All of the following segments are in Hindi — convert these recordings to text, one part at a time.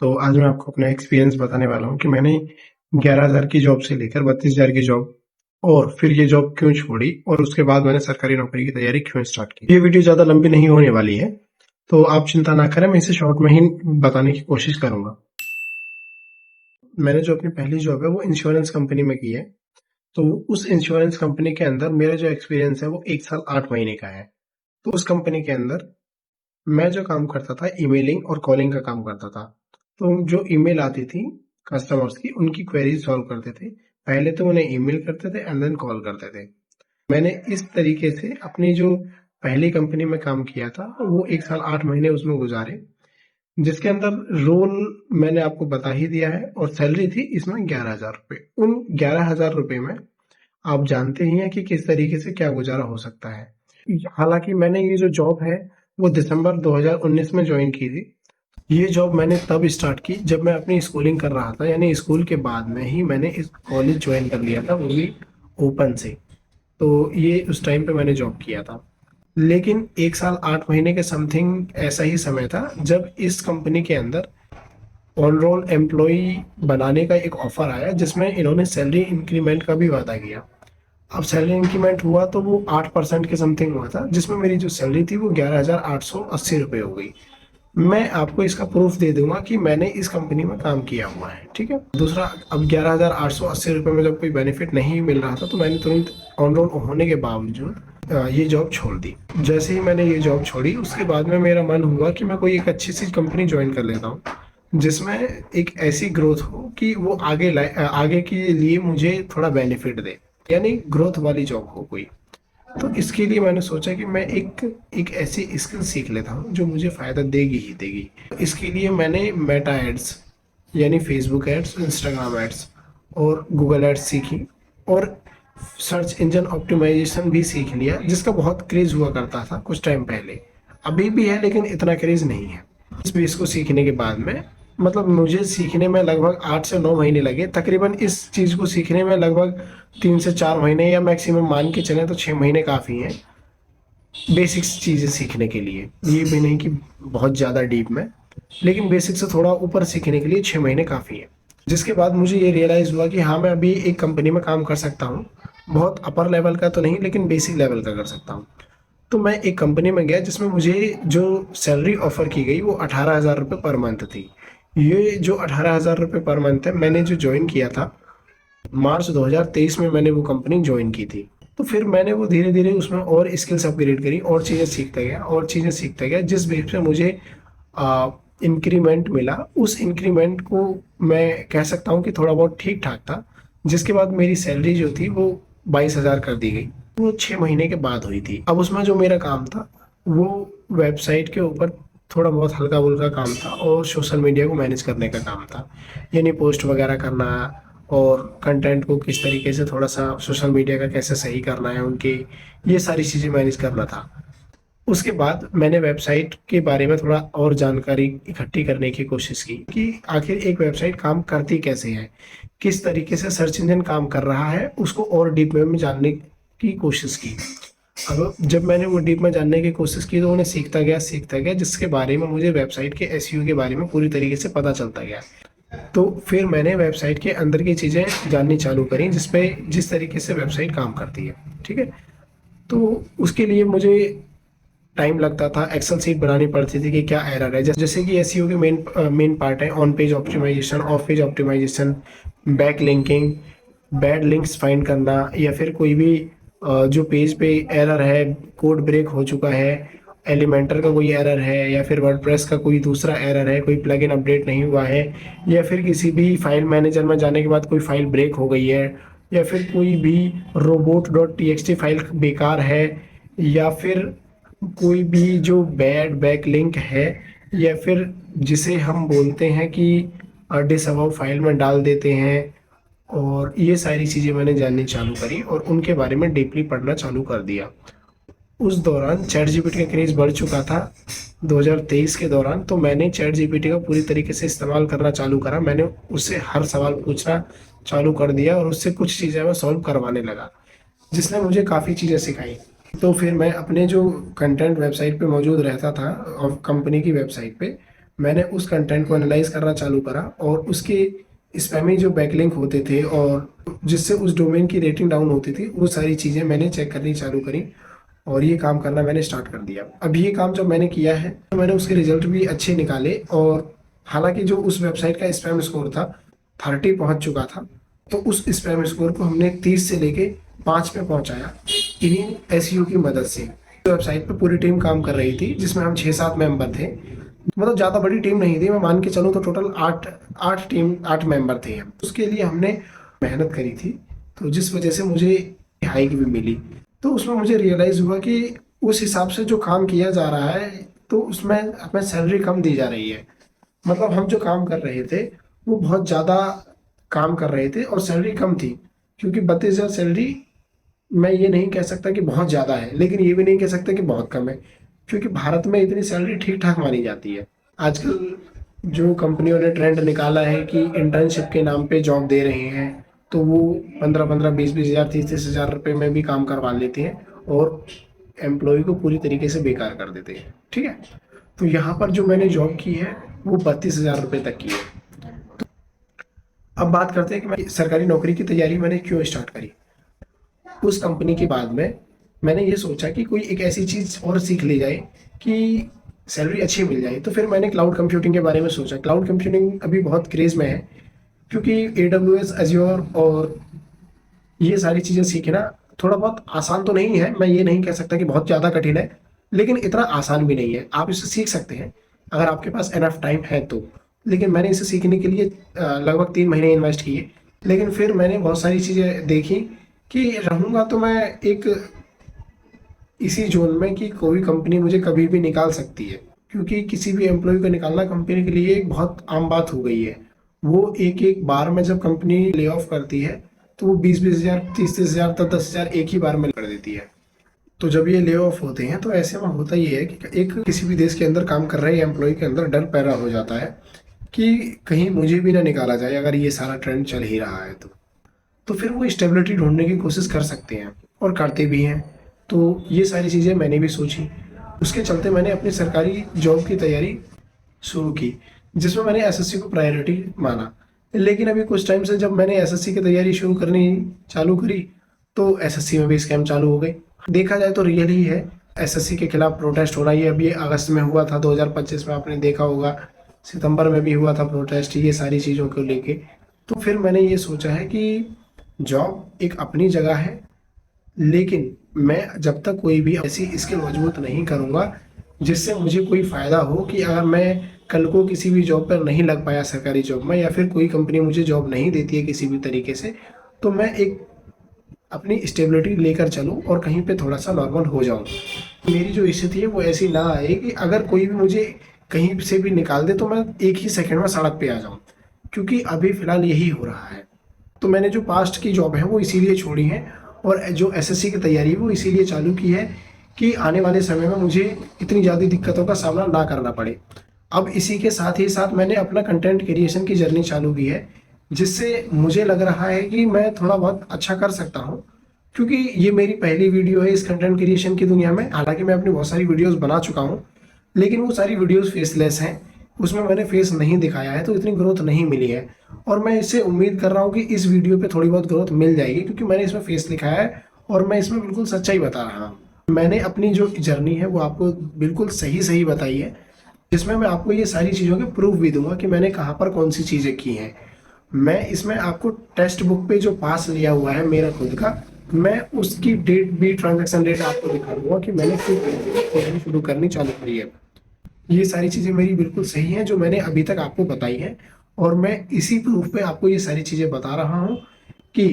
तो आज मैं आपको अपना एक्सपीरियंस बताने वाला हूँ कि मैंने 11,000 की जॉब से लेकर 32,000 की जॉब और फिर ये जॉब क्यों छोड़ी और उसके बाद मैंने सरकारी नौकरी की तैयारी क्यों स्टार्ट की। ये वीडियो ज़्यादा लंबी नहीं होने वाली है, तो आप चिंता ना करें, मैं इसे शॉर्ट में ही बताने की कोशिश करूंगा। मैंने जो अपनी पहली जॉब है वो इंश्योरेंस कंपनी में की है। तो उस इंश्योरेंस कंपनी के अंदर मेरा जो एक्सपीरियंस है वो 1 साल 8 महीने का है। तो उस कंपनी के अंदर मैं जो काम करता था ईमेलिंग और कॉलिंग का काम करता था। तो जो ईमेल आती थी कस्टमर्स की, उनकी क्वेरीज सॉल्व करते थे। पहले तो उन्हें ईमेल करते थे एंड देन कॉल करते थे। मैंने इस तरीके से अपनी जो पहली कंपनी में काम किया था वो 1 साल 8 महीने उसमें गुजारे, जिसके अंदर रोल मैंने आपको बता ही दिया है और सैलरी थी इसमें 11,000 रुपये। उन 11,000 रुपये में आप जानते ही हैं कि किस तरीके से क्या गुजारा हो सकता है। हालांकि मैंने ये जो जॉब है वो दिसंबर 2019 में ज्वाइन की थी। ये जॉब मैंने तब स्टार्ट की जब मैं अपनी स्कूलिंग कर रहा था, यानी स्कूल के बाद में ही मैंने इस कॉलेज ज्वाइन कर लिया था, वो भी ओपन से। तो ये उस टाइम पे मैंने जॉब किया था। लेकिन 1 साल 8 महीने के समथिंग ऐसा ही समय था जब इस कंपनी के अंदर ऑन रोल एम्प्लॉय बनाने का एक ऑफर आया, जिसमें इन्होंने सैलरी इंक्रीमेंट का भी वादा किया। अब सैलरी इंक्रीमेंट हुआ तो वो 8% के समथिंग हुआ था, जिसमें मेरी जो सैलरी थी वो 11,880 रुपये हो गई। मैं आपको इसका प्रूफ दे दूंगा कि मैंने इस कंपनी में काम किया हुआ है, ठीक है। दूसरा, अब 11,880 रुपये में जब कोई बेनिफिट नहीं मिल रहा था तो मैंने तुरंत ऑन रोल होने के बावजूद ये जॉब छोड़ दी। जैसे ही मैंने ये जॉब छोड़ी उसके बाद में मेरा मन हुआ कि मैं कोई एक अच्छी सी कंपनी ज्वाइन कर लेता हूँ, जिसमें एक ऐसी ग्रोथ हो कि वो आगे के लिए मुझे थोड़ा बेनिफिट दे, यानी ग्रोथ वाली जॉब हो कोई। तो इसके लिए मैंने सोचा कि मैं एक एक ऐसी स्किल सीख लेता हूँ जो मुझे फ़ायदा देगी ही देगी। इसके लिए मैंने मेटा एड्स, यानी फेसबुक एड्स, इंस्टाग्राम एड्स और गूगल एड्स सीखी, और सर्च इंजन ऑप्टिमाइजेशन भी सीख लिया, जिसका बहुत क्रेज़ हुआ करता था कुछ टाइम पहले। अभी भी है लेकिन इतना क्रेज़ नहीं है। इस बेस को सीखने के बाद में, मतलब मुझे सीखने में लगभग 8 से 9 महीने लगे तकरीबन। इस चीज़ को सीखने में लगभग 3 से 4 महीने, या मैक्सिमम मान के चलें तो 6 महीने काफ़ी हैं बेसिक्स चीज़ें सीखने के लिए। ये भी नहीं कि बहुत ज़्यादा डीप में, लेकिन बेसिक से थोड़ा ऊपर सीखने के लिए 6 महीने काफ़ी है। जिसके बाद मुझे ये रियलाइज़ हुआ कि हाँ, मैं अभी एक कंपनी में काम कर सकता हूँ। बहुत अपर लेवल का तो नहीं, लेकिन बेसिक लेवल का कर सकता हूँ। तो मैं एक कंपनी में गया जिसमें मुझे जो सैलरी ऑफ़र की गई वो 18,000 रुपये पर मंथ थी। ये जो 18,000 रुपये पर मंथ है, मैंने जो ज्वाइन किया था मार्च 2023 में, मैंने वो कंपनी ज्वाइन की थी। तो फिर मैंने वो धीरे धीरे उसमें और स्किल्स अपग्रेड करी, और चीज़ें सीखता गया और चीज़ें सीखता गया, जिस बेस पे मुझे इंक्रीमेंट मिला। उस इंक्रीमेंट को मैं कह सकता हूँ कि थोड़ा बहुत ठीक ठाक था, जिसके बाद मेरी सैलरी जो थी वो 22,000 कर दी गई। वो 6 महीने के बाद हुई थी। अब उसमें जो मेरा काम था वो वेबसाइट के ऊपर थोड़ा बहुत हल्का फुल्का काम था, और सोशल मीडिया को मैनेज करने का काम था, यानी पोस्ट वगैरह करना और कंटेंट को किस तरीके से थोड़ा सा सोशल मीडिया का कैसे सही करना है उनके, ये सारी चीज़ें मैनेज करना था। उसके बाद मैंने वेबसाइट के बारे में थोड़ा और जानकारी इकट्ठी करने की कोशिश की कि आखिर एक वेबसाइट काम करती कैसे है, किस तरीके से सर्च इंजन काम कर रहा है, उसको और डीप में जानने की कोशिश की। अब जब मैंने वो डीप में जानने की कोशिश की तो उन्हें सीखता गया, जिसके बारे में मुझे वेबसाइट के एसईओ के बारे में पूरी तरीके से पता चलता गया। तो फिर मैंने वेबसाइट के अंदर की चीज़ें जाननी चालू करी, जिस तरीके से वेबसाइट काम करती है, ठीक है। तो उसके लिए मुझे टाइम लगता था, एक्सेल शीट बनानी पड़ती थी कि क्या एरर है। जैसे कि एसईओ के मेन पार्ट है on page optimisation, off page optimisation, back linking, bad links find करना, या फिर कोई भी जो पेज पे एरर है, कोड ब्रेक हो चुका है, एलिमेंटर का कोई एरर है, या फिर वर्डप्रेस का कोई दूसरा एरर है, कोई प्लगइन अपडेट नहीं हुआ है, या फिर किसी भी फाइल मैनेजर में जाने के बाद कोई फाइल ब्रेक हो गई है, या फिर कोई भी robot.txt फाइल बेकार है, या फिर कोई भी जो बैड बैक लिंक है, या फिर जिसे हम बोलते हैं कि डिसअवाउ फाइल में डाल देते हैं। और ये सारी चीज़ें मैंने जाननी चालू करी और उनके बारे में डीपली पढ़ना चालू कर दिया। उस दौरान चैट जीपीटी का क्रेज़ बढ़ चुका था 2023 के दौरान। तो मैंने चैट जीपीटी का पूरी तरीके से इस्तेमाल करना चालू करा। मैंने उससे हर सवाल पूछना चालू कर दिया और उससे कुछ चीज़ें मैं सॉल्व करवाने लगा, जिसने मुझे काफ़ी चीज़ें सिखाई। तो फिर मैं अपने जो कंटेंट वेबसाइट पे मौजूद रहता था और कंपनी की वेबसाइट पे, मैंने उस कंटेंट को एनालाइज करना चालू करा और उसके स्पैमी जो बैकलिंक होते थे और जिससे उस डोमेन की रेटिंग डाउन होती थी, वो सारी चीज़ें मैंने चेक करनी चालू करी और ये काम करना मैंने स्टार्ट कर दिया। अब ये काम जब मैंने किया है तो मैंने उसके रिजल्ट भी अच्छे निकाले और हालांकि जो उस वेबसाइट का स्पैम स्कोर था 30 पहुंच चुका था, तो उस स्पैम स्कोर को हमने 30 से लेके 5 पे पहुंचाया इन्हीं एसईओ की मदद से। वेबसाइट पे पूरी टीम काम कर रही थी जिसमें हम 6-7 मेंबर थे। मतलब ज़्यादा बड़ी टीम नहीं थी, मैं मान के चलूँ तो टोटल 8 मेंबर थे हम। उसके लिए हमने मेहनत करी थी, तो जिस वजह से मुझे हाइक भी मिली। तो उसमें मुझे रियलाइज़ हुआ कि उस हिसाब से जो काम किया जा रहा है तो उसमें हमें सैलरी कम दी जा रही है। मतलब हम जो काम कर रहे थे वो बहुत ज़्यादा काम कर रहे थे और सैलरी कम थी, क्योंकि 32,000 सैलरी मैं ये नहीं कह सकता कि बहुत ज़्यादा है, लेकिन ये भी नहीं कह सकता कि बहुत कम है, क्योंकि भारत में इतनी सैलरी ठीक ठाक मानी जाती है। आजकल जो कंपनियों ने ट्रेंड निकाला है कि इंटर्नशिप के नाम पे जॉब दे रहे हैं, तो वो 15-15, 20-20 हज़ार, 30-30 हज़ार रुपये में भी काम करवा लेते हैं और एम्प्लॉय को पूरी तरीके से बेकार कर देते हैं। ठीक है, तो यहाँ पर जो मैंने जॉब की है वो 32,000 रुपये तक की है। अब बात करते हैं कि मैं सरकारी नौकरी की तैयारी मैंने क्यों स्टार्ट करी। उस कंपनी के बाद में मैंने ये सोचा कि कोई एक ऐसी चीज़ और सीख ली जाए कि सैलरी अच्छी मिल जाए। तो फिर मैंने क्लाउड कंप्यूटिंग के बारे में सोचा। क्लाउड कंप्यूटिंग अभी बहुत क्रेज़ में है, क्योंकि AWS, एज़्योर और ये सारी चीज़ें सीखना थोड़ा बहुत आसान तो नहीं है। मैं ये नहीं कह सकता कि बहुत ज़्यादा कठिन है, लेकिन इतना आसान भी नहीं है। आप इसे सीख सकते हैं अगर आपके पास एनफ टाइम है तो। लेकिन मैंने इसे सीखने के लिए लगभग 3 महीने इन्वेस्ट किए। लेकिन फिर मैंने बहुत सारी चीज़ें देखी कि रहूँगा तो मैं एक इसी जोन में कि कोई कंपनी मुझे कभी भी निकाल सकती है, क्योंकि किसी भी एम्प्लॉय को निकालना कंपनी के लिए एक बहुत आम बात हो गई है। वो एक एक बार में जब कंपनी ले ऑफ करती है तो वो 20-20 हज़ार, 30-30 हज़ार तक 10 हज़ार एक ही बार में कर देती है। तो जब ये ले ऑफ होते हैं तो ऐसे में होता ये है कि एक किसी भी देश के अंदर काम कर रहे एम्प्लॉय के अंदर डर पैदा हो जाता है कि कहीं मुझे भी ना निकाला जाए अगर ये सारा ट्रेंड चल ही रहा है तो फिर वो स्टेबिलिटी ढूंढने की कोशिश कर सकते हैं और करते भी हैं। तो ये सारी चीज़ें मैंने भी सोची। उसके चलते मैंने अपनी सरकारी जॉब की तैयारी शुरू की, जिसमें मैंने एसएससी को प्रायोरिटी माना। लेकिन अभी कुछ टाइम से जब मैंने एसएससी की तैयारी शुरू करनी चालू करी तो एसएससी में भी स्कैम चालू हो गए। देखा जाए तो रियल ही है, एसएससी के खिलाफ प्रोटेस्ट हो रहा है। ये अभी अगस्त में हुआ था 2025 में, आपने देखा होगा। सितंबर में भी हुआ था प्रोटेस्ट, ये सारी चीज़ों को लेके। तो फिर मैंने ये सोचा है कि जॉब एक अपनी जगह है, लेकिन मैं जब तक कोई भी ऐसी स्किल मजबूत नहीं करूँगा जिससे मुझे कोई फ़ायदा हो कि अगर मैं कल को किसी भी जॉब पर नहीं लग पाया सरकारी जॉब में, या फिर कोई कंपनी मुझे जॉब नहीं देती है किसी भी तरीके से, तो मैं एक अपनी स्टेबिलिटी लेकर चलूँ और कहीं पे थोड़ा सा नॉर्मल हो जाऊँ। मेरी जो स्थिति है वो ऐसी ना आए कि अगर कोई भी मुझे कहीं से भी निकाल दे तो मैं एक ही सेकंड में सड़क पे आ जाऊँ, क्योंकि अभी फ़िलहाल यही हो रहा है। तो मैंने जो पास्ट की जॉब है वो इसीलिए छोड़ी है और जो एसएससी की तैयारी है वो इसीलिए चालू की है कि आने वाले समय में मुझे इतनी ज़्यादा दिक्कतों का सामना ना करना पड़े। अब इसी के साथ ही साथ मैंने अपना कंटेंट क्रिएशन की जर्नी चालू की है, जिससे मुझे लग रहा है कि मैं थोड़ा बहुत अच्छा कर सकता हूँ, क्योंकि ये मेरी पहली वीडियो है इस कंटेंट क्रिएशन की दुनिया में। हालांकि मैं अपनी बहुत सारी वीडियोस बना चुका हूँ, लेकिन वो सारी वीडियोस फेसलेस हैं, उसमें मैंने फेस नहीं दिखाया है, तो इतनी ग्रोथ नहीं मिली है। और मैं इससे उम्मीद कर रहा हूँ कि इस वीडियो पे थोड़ी बहुत ग्रोथ मिल जाएगी, क्योंकि मैंने इसमें फेस दिखाया है और मैं इसमें बिल्कुल सच्चाई बता रहा हूँ। मैंने अपनी जो जर्नी है वो आपको बिल्कुल सही सही बताई है, जिसमें मैं आपको ये सारी चीज़ों के प्रूफ भी दूंगा कि मैंने कहाँ पर कौन सी चीज़ें की हैं। मैं इसमें आपको टेक्स्ट बुक पे जो पास लिया हुआ है मेरा खुद का, मैं उसकी डेट भी, ट्रांजैक्शन डेट आपको दिखा दूंगा कि मैंने किस तरीके से शुरू करनी चालू करी है। ये सारी चीज़ें मेरी बिल्कुल सही हैं जो मैंने अभी तक आपको बताई है, और मैं इसी प्रूफ पे आपको ये सारी चीज़ें बता रहा हूँ कि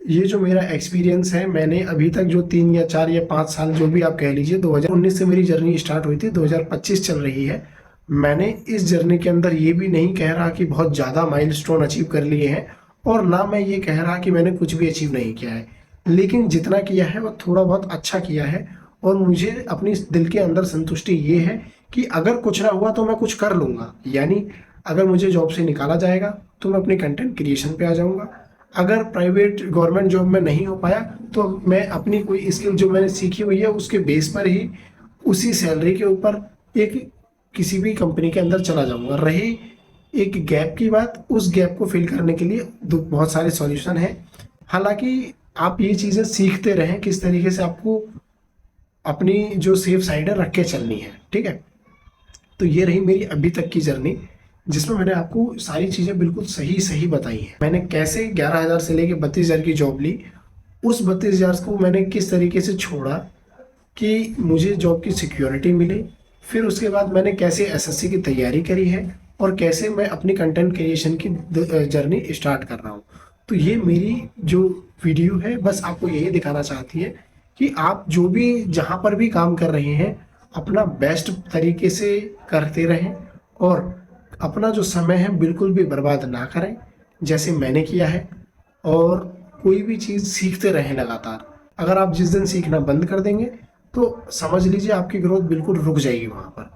ये जो मेरा एक्सपीरियंस है, मैंने अभी तक जो 3 या 4 या 5 साल जो भी आप कह लीजिए, 2019 से मेरी जर्नी स्टार्ट हुई थी, 2025 चल रही है। मैंने इस जर्नी के अंदर ये भी नहीं कह रहा कि बहुत ज़्यादा माइलस्टोन अचीव कर लिए हैं, और ना मैं ये कह रहा कि मैंने कुछ भी अचीव नहीं किया है। लेकिन जितना किया है वो थोड़ा बहुत अच्छा किया है, और मुझे अपनी दिल के अंदर संतुष्टि ये है कि अगर कुछ ना हुआ तो मैं कुछ कर लूँगा। यानी अगर मुझे जॉब से निकाला जाएगा तो मैं अपने कंटेंट क्रिएशन पे आ जाऊँगा। अगर प्राइवेट गवर्नमेंट जॉब में नहीं हो पाया तो मैं अपनी कोई स्किल जो मैंने सीखी हुई है उसके बेस पर ही, उसी सैलरी के ऊपर एक किसी भी कंपनी के अंदर चला जाऊंगा। रही एक गैप की बात, उस गैप को फिल करने के लिए बहुत सारे सॉल्यूशन हैं। हालांकि आप ये चीज़ें सीखते रहें किस तरीके से आपको अपनी जो सेफ साइड है रख के चलनी है, ठीक है। तो ये रही मेरी अभी तक की जर्नी, जिसमें मैंने आपको सारी चीज़ें बिल्कुल सही सही बताई हैं। मैंने कैसे 11,000 से लेके 32,000 की जॉब ली, उस 32,000 को मैंने किस तरीके से छोड़ा कि मुझे जॉब की सिक्योरिटी मिले। फिर उसके बाद मैंने कैसे एसएससी की तैयारी करी है और कैसे मैं अपनी कंटेंट क्रिएशन की जर्नी स्टार्ट कर रहा हूँ। तो ये मेरी जो वीडियो है बस आपको यही दिखाना चाहती है कि आप जो भी जहाँ पर भी काम कर रहे हैं अपना बेस्ट तरीके से करते रहें और अपना जो समय है बिल्कुल भी बर्बाद ना करें जैसे मैंने किया है। और कोई भी चीज़ सीखते रहें लगातार। अगर आप जिस दिन सीखना बंद कर देंगे तो समझ लीजिए आपकी ग्रोथ बिल्कुल रुक जाएगी वहाँ पर।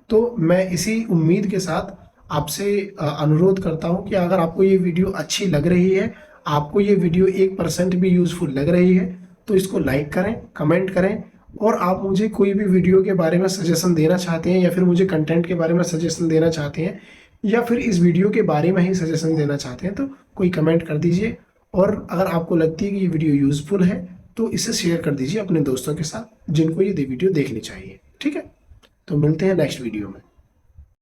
तो मैं इसी उम्मीद के साथ आपसे अनुरोध करता हूँ कि अगर आपको ये वीडियो अच्छी लग रही है, आपको ये वीडियो 1% भी यूज़फुल लग रही है, तो इसको लाइक करें, कमेंट करें। और आप मुझे कोई भी वीडियो के बारे में सजेशन देना चाहते हैं या फिर मुझे कंटेंट के बारे में सजेशन देना चाहते हैं या फिर इस वीडियो के बारे में ही सजेशन देना चाहते हैं तो कोई कमेंट कर दीजिए। और अगर आपको लगती है कि ये वीडियो यूज़फुल है तो इसे शेयर कर दीजिए अपने दोस्तों के साथ जिनको ये वीडियो देखनी चाहिए, ठीक है। तो मिलते हैं नेक्स्ट वीडियो में।